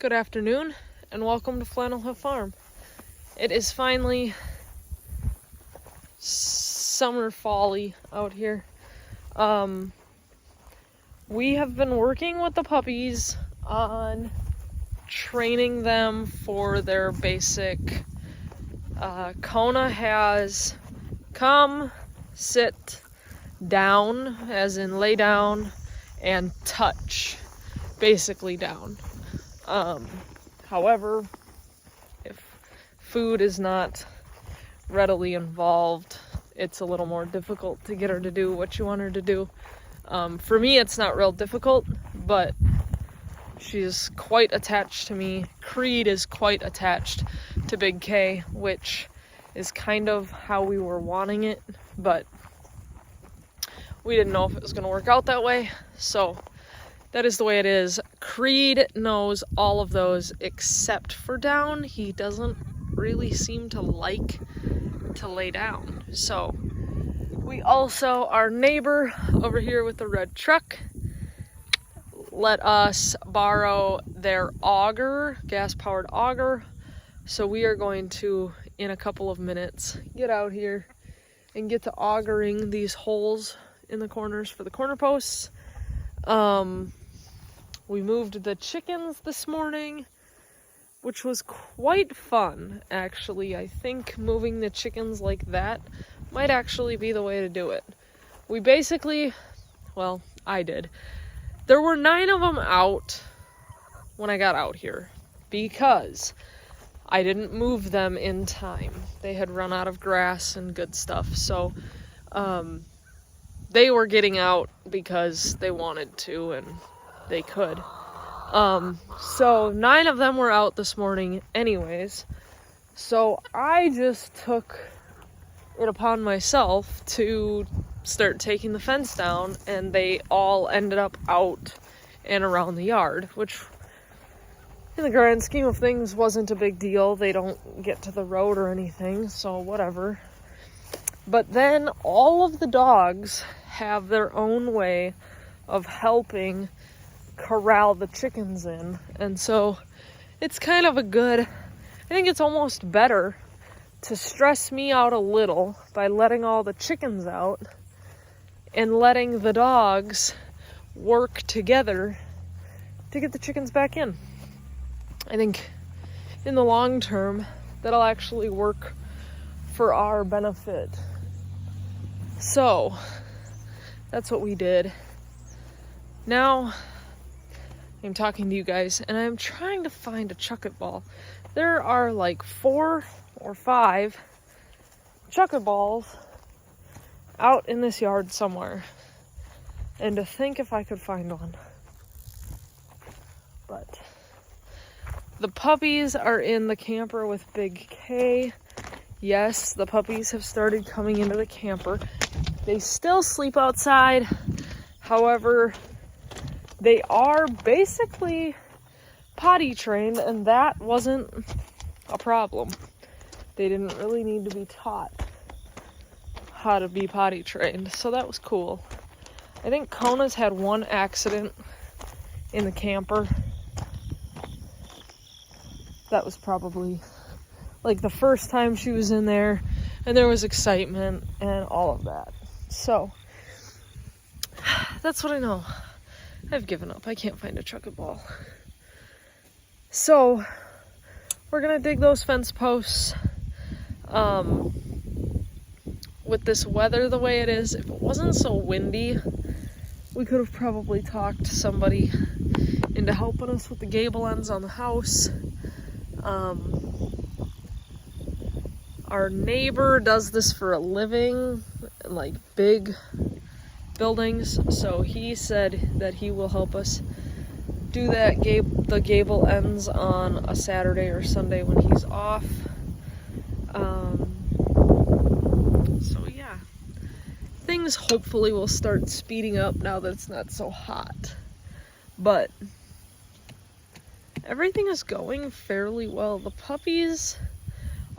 Good afternoon, and welcome to Flannel Hill Farm. It is finally summer fall-y out here. We have been working with the puppies on training them for their basic. Kona has come, sit, down, as in lay down, and touch, basically down. However, if food is not readily involved, it's a little more difficult to get her to do what you want her to do. For me, it's not real difficult, but she's quite attached to me. Creed is quite attached to Big K, which is kind of how we were wanting it, but we didn't know if it was going to work out that way, so that is the way it is. Creed knows all of those except for down. He doesn't really seem to like to lay down. So we also, our neighbor over here with the red truck, let us borrow their auger, gas-powered auger. So we are going to, in a couple of minutes, get out here and get to augering these holes in the corners for the corner posts. We moved the chickens this morning, which was quite fun, actually. I think moving the chickens like that might actually be the way to do it. We basically, well, I did. There were 9 of them out when I got out here because I didn't move them in time. They had run out of grass and good stuff, so they were getting out because they wanted to and they could. So 9 of them were out this morning anyways. So I just took it upon myself to start taking the fence down, and they all ended up out and around the yard, which in the grand scheme of things wasn't a big deal. They don't get to the road or anything, so whatever. But then all of the dogs have their own way of helping corral the chickens in, and so it's kind of a good, I think it's almost better to stress me out a little by letting all the chickens out and letting the dogs work together to get the chickens back in. I think in the long term that'll actually work for our benefit. So that's what we did. Now I'm talking to you guys, and I'm trying to find a chucket ball. There are like 4 or 5 chucket balls out in this yard somewhere. And to think if I could find one. But the puppies are in the camper with Big K. Yes, the puppies have started coming into the camper. They still sleep outside. However, they are basically potty trained, and that wasn't a problem. They didn't really need to be taught how to be potty trained, so that was cool. I think Kona's had 1 accident in the camper. That was probably like the first time she was in there, and there was excitement and all of that. So that's what I know. I've given up. I can't find a chucket ball. So we're gonna dig those fence posts. With this weather the way it is, if it wasn't so windy, we could have probably talked somebody into helping us with the gable ends on the house. Our neighbor does this for a living, like big buildings, so he said that he will help us do that the gable ends on a Saturday or Sunday when he's off. So yeah, things hopefully will start speeding up now that it's not so hot, but everything is going fairly well. The puppies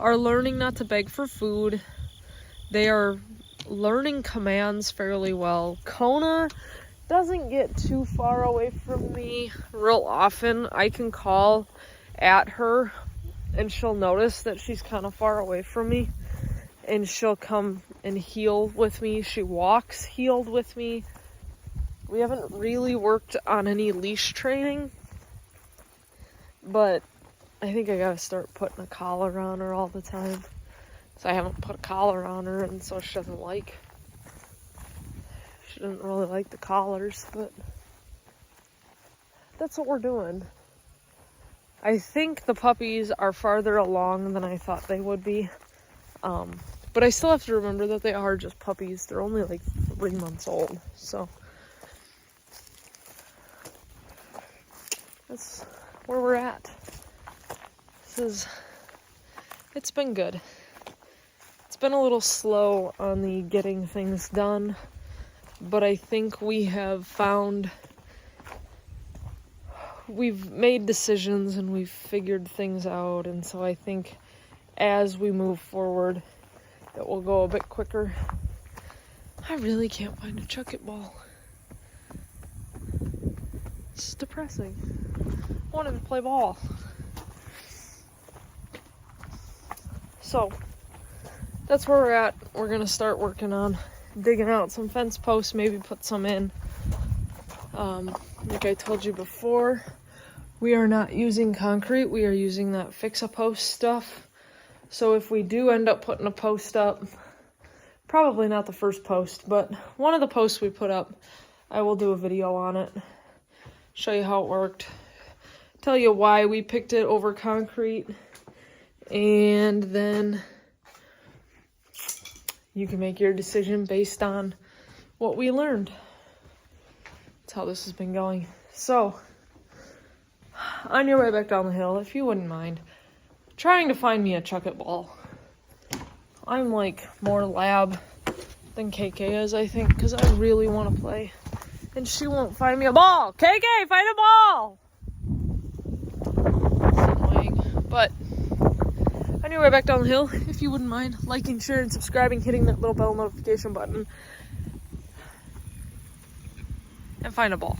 are learning not to beg for food. They are learning commands fairly well. Kona doesn't get too far away from me real often. I can call at her and she'll notice that she's kind of far away from me, and she'll come and heel with me. She walks heeled with me. We haven't really worked on any leash training, but I think I gotta start putting a collar on her all the time. So I haven't put a collar on her, and so she doesn't really like the collars, but that's what we're doing. I think the puppies are farther along than I thought they would be. But I still have to remember that they are just puppies. They're only like 3 months old. So that's where we're at. It's been good. It's been a little slow on the getting things done, but I think we've made decisions and we've figured things out, and so I think as we move forward, it will go a bit quicker. I really can't find a chuck it ball. It's depressing. I wanted to play ball. So, that's where we're at. We're gonna start working on digging out some fence posts, maybe put some in. Like I told you before, we are not using concrete. We are using that fix-a-post stuff. So if we do end up putting a post up, probably not the first post, but one of the posts we put up, I will do a video on it, show you how it worked, tell you why we picked it over concrete, and then you can make your decision based on what we learned. That's how this has been going. So, on your way back down the hill, if you wouldn't mind trying to find me a chuck it ball. I'm like more lab than KK is, I think, because I really want to play. And she won't find me a ball. KK, find a ball! It's annoying. But on your way back down the hill, if you wouldn't mind liking, sharing, subscribing, hitting that little bell notification button, and find a ball.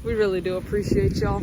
We really do appreciate y'all.